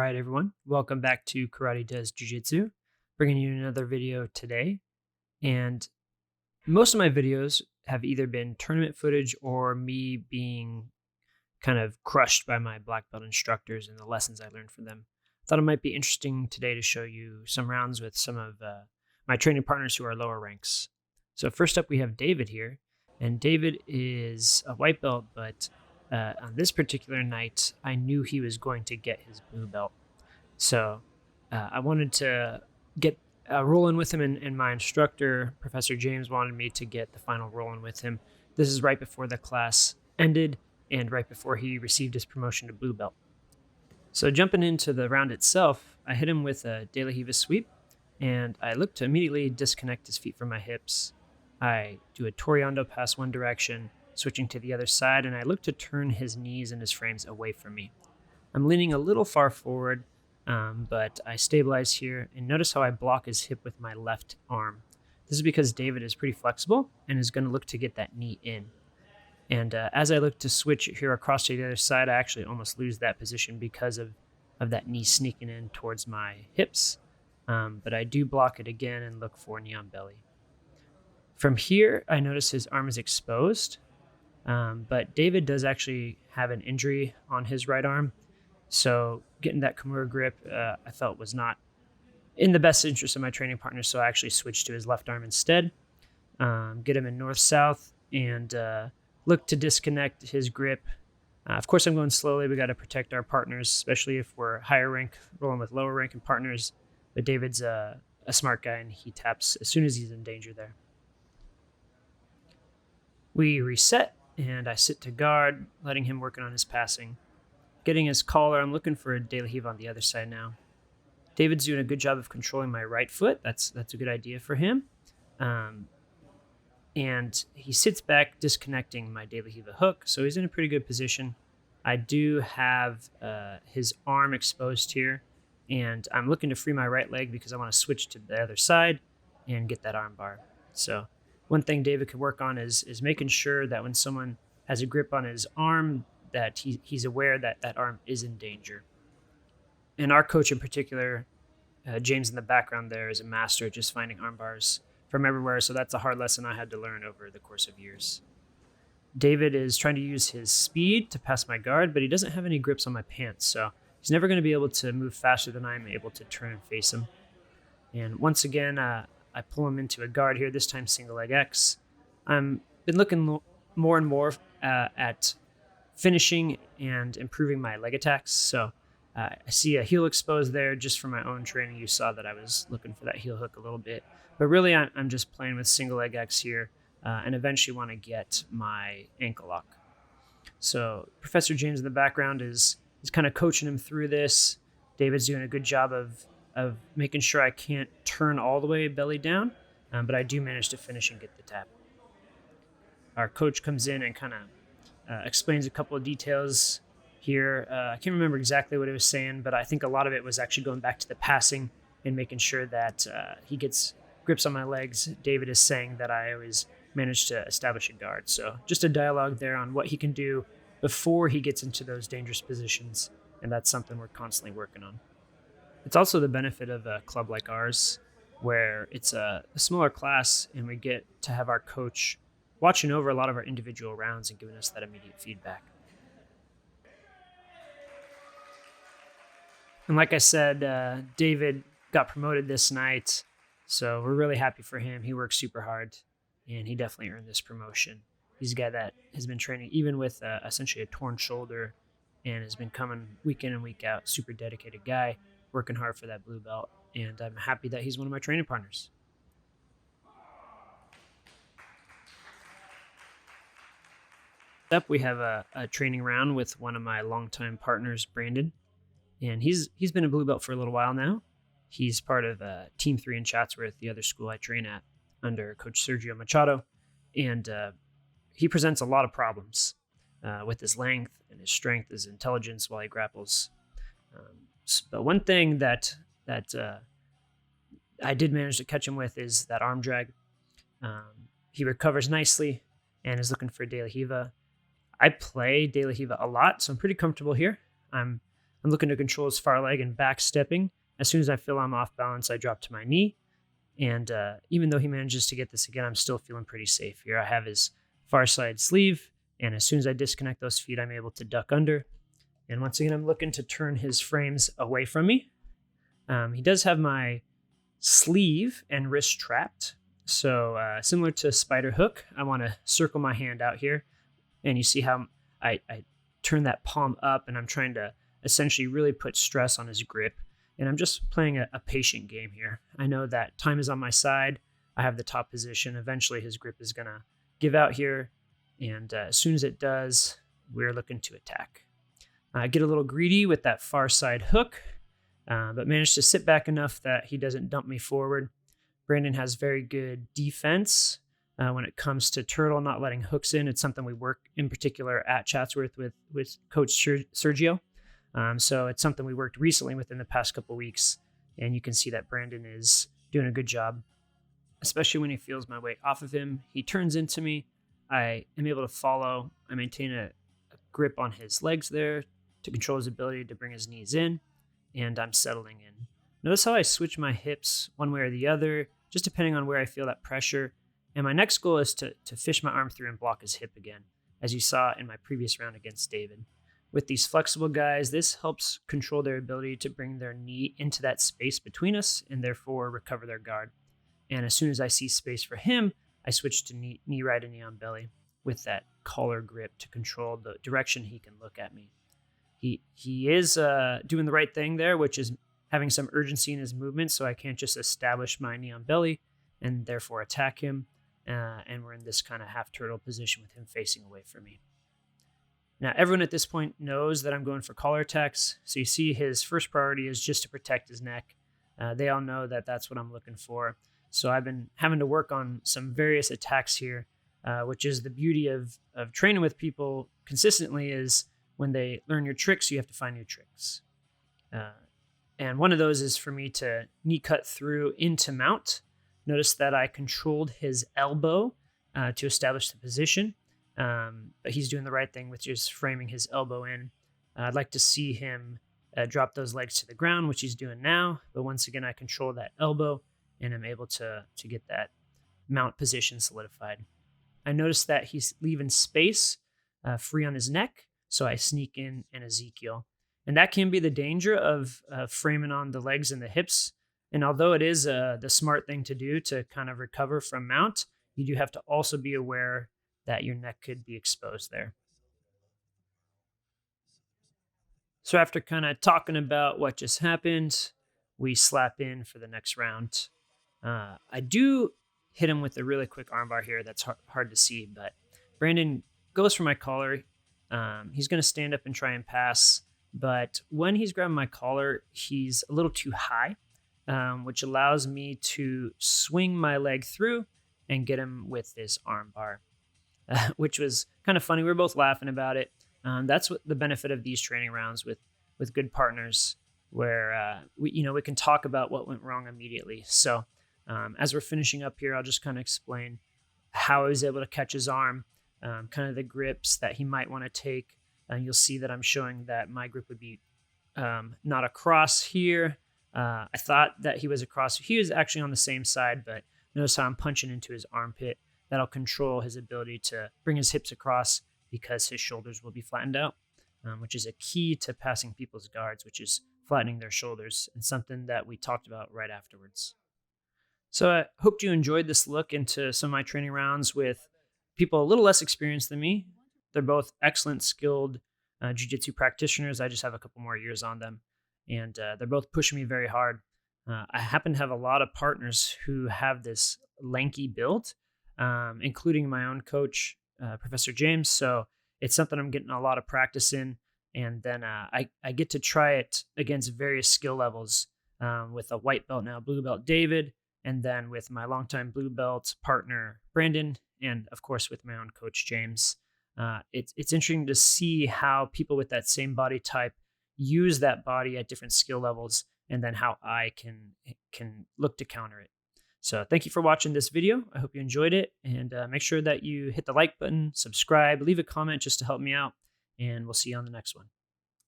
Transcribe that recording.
right, everyone. Welcome back to Karate Does Jiu-Jitsu. Bringing you another video today. And most of my videos have either been tournament footage or me being kind of crushed by my black belt instructors and the lessons I learned from them. Thought it might be interesting today to show you some rounds with some of my training partners who are lower ranks. So first up, we have David here. And David is a white belt, but on this particular night, I knew he was going to get his blue belt. So I wanted to get a roll-in with him, and my instructor, Professor James, wanted me to get the final roll-in with him. This is right before the class ended and right before he received his promotion to blue belt. So jumping into the round itself, I hit him with a De La Riva sweep, and I look to immediately disconnect his feet from my hips. I do a Toriando pass one direction, switching to the other side, and I look to turn his knees and his frames away from me. I'm leaning a little far forward, but I stabilize here, and notice how I block his hip with my left arm. This is because David is pretty flexible and is going to look to get that knee in. And as I look to switch here across to the other side, I actually almost lose that position because of that knee sneaking in towards my hips. But I do block it again and look for knee on belly. From here, I notice his arm is exposed, but David does actually have an injury on his right arm. So getting that Kimura grip, I felt was not in the best interest of my training partner. So I actually switched to his left arm instead, get him in north-south, and look to disconnect his grip. Of course, I'm going slowly. We got to protect our partners, especially if we're higher rank, rolling with lower ranking partners. But David's a smart guy, and he taps as soon as he's in danger there. We reset, and I sit to guard, letting him working on his passing. Getting his collar, I'm looking for a De La Riva on the other side now. David's doing a good job of controlling my right foot. That's a good idea for him. And he sits back, disconnecting my De La Riva hook, so he's in a pretty good position. I do have his arm exposed here, and I'm looking to free my right leg because I want to switch to the other side and get that arm bar. So one thing David could work on is making sure that when someone has a grip on his arm, that he's aware that that arm is in danger. And our coach in particular, James in the background there, is a master at just finding arm bars from everywhere, so that's a hard lesson I had to learn over the course of years. David is trying to use his speed to pass my guard, but he doesn't have any grips on my pants, so he's never going to be able to move faster than I'm able to turn and face him. And once again, I pull him into a guard here, this time single leg X. I've been looking more and more at finishing and improving my leg attacks. So I see a heel exposed there. Just from my own training, you saw that I was looking for that heel hook a little bit. But really, I'm just playing with single leg X here and eventually want to get my ankle lock. So Professor James in the background is kind of coaching him through this. David's doing a good job of making sure I can't turn all the way belly down, but I do manage to finish and get the tap. Our coach comes in and kind of explains a couple of details here. I can't remember exactly what he was saying, but I think a lot of it was actually going back to the passing and making sure that he gets grips on my legs. David is saying that I always manage to establish a guard. So just a dialogue there on what he can do before he gets into those dangerous positions, and that's something we're constantly working on. It's also the benefit of a club like ours, where it's a smaller class and we get to have our coach watching over a lot of our individual rounds and giving us that immediate feedback. And like I said, David got promoted this night, so we're really happy for him. He worked super hard, and he definitely earned this promotion. He's a guy that has been training even with essentially a torn shoulder and has been coming week in and week out. Super dedicated guy, working hard for that blue belt, and I'm happy that he's one of my training partners. Up, we have a training round with one of my longtime partners, Brandon, and he's been a blue belt for a little while now. He's part of Team 3 in Chatsworth, the other school I train at, under Coach Sergio Machado, and he presents a lot of problems with his length and his strength, his intelligence while he grapples. But one thing that I did manage to catch him with is that arm drag. He recovers nicely and is looking for De La Riva. I play De La Riva a lot, so I'm pretty comfortable here. I'm I'm looking to control his far leg and back stepping. As soon as I feel I'm off balance, I drop to my knee. And even though he manages to get this again, I'm still feeling pretty safe here. I have his far side sleeve, and as soon as I disconnect those feet, I'm able to duck under. And once again, I'm looking to turn his frames away from me. He does have my sleeve and wrist trapped. So similar to spider hook, I want to circle my hand out here. And you see how I turn that palm up, and I'm trying to essentially really put stress on his grip. And I'm just playing a patient game here. I know that time is on my side. I have the top position. Eventually his grip is going to give out here. And as soon as it does, we're looking to attack. I get a little greedy with that far side hook, but manage to sit back enough that he doesn't dump me forward. Brandon has very good defense when it comes to turtle, not letting hooks in. It's something we work in particular at Chatsworth with Coach Sergio. So it's something we worked recently within the past couple of weeks, and you can see that Brandon is doing a good job, especially when he feels my weight off of him. He turns into me. I am able to follow. I maintain a grip on his legs there to control his ability to bring his knees in, and I'm settling in. Notice how I switch my hips one way or the other, just depending on where I feel that pressure. And my next goal is to fish my arm through and block his hip again, as you saw in my previous round against David. With these flexible guys, this helps control their ability to bring their knee into that space between us and therefore recover their guard. And as soon as I see space for him, I switch to knee right and knee on belly with that collar grip to control the direction he can look at me. He is doing the right thing there, which is having some urgency in his movement, so I can't just establish my knee on belly and therefore attack him. And we're in this kind of half turtle position with him facing away from me. Now, everyone at this point knows that I'm going for collar attacks. So you see his first priority is just to protect his neck. They all know that that's what I'm looking for. So I've been having to work on some various attacks here, which is the beauty of training with people consistently is when they learn your tricks, you have to find new tricks. And one of those is for me to knee cut through into mount. Notice that I controlled his elbow to establish the position. But he's doing the right thing with just framing his elbow in. I'd like to see him drop those legs to the ground, which he's doing now. But once again, I control that elbow and I'm able to get that mount position solidified. I notice that he's leaving space free on his neck. So I sneak in an Ezekiel. And that can be the danger of framing on the legs and the hips. And although it is the smart thing to do to kind of recover from mount, you do have to also be aware that your neck could be exposed there. So after kind of talking about what just happened, we slap in for the next round. I do hit him with a really quick armbar here. That's hard to see, but Brandon goes for my collar. He's going to stand up and try and pass, but when he's grabbing my collar, he's a little too high, which allows me to swing my leg through and get him with this armbar. Which was kind of funny. We were both laughing about it. That's what the benefit of these training rounds with good partners, where we can talk about what went wrong immediately. So as we're finishing up here, I'll just kind of explain how I was able to catch his arm, kind of the grips that he might want to take. And you'll see that I'm showing that my grip would be not across here. I thought that he was across. He was actually on the same side, but notice how I'm punching into his armpit. That'll control his ability to bring his hips across because his shoulders will be flattened out, which is a key to passing people's guards, which is flattening their shoulders, and something that we talked about right afterwards. So I hope you enjoyed this look into some of my training rounds with people a little less experienced than me. They're both excellent, skilled jiu-jitsu practitioners. I just have a couple more years on them, and they're both pushing me very hard. I happen to have a lot of partners who have this lanky build, including my own coach, Professor James. So it's something I'm getting a lot of practice in. And then I get to try it against various skill levels with a white belt now, blue belt David, and then with my longtime blue belt partner, Brandon, and of course with my own coach, James. It's interesting to see how people with that same body type use that body at different skill levels, and then how I can look to counter it. So thank you for watching this video. I hope you enjoyed it, and make sure that you hit the like button, subscribe, leave a comment just to help me out, and we'll see you on the next one.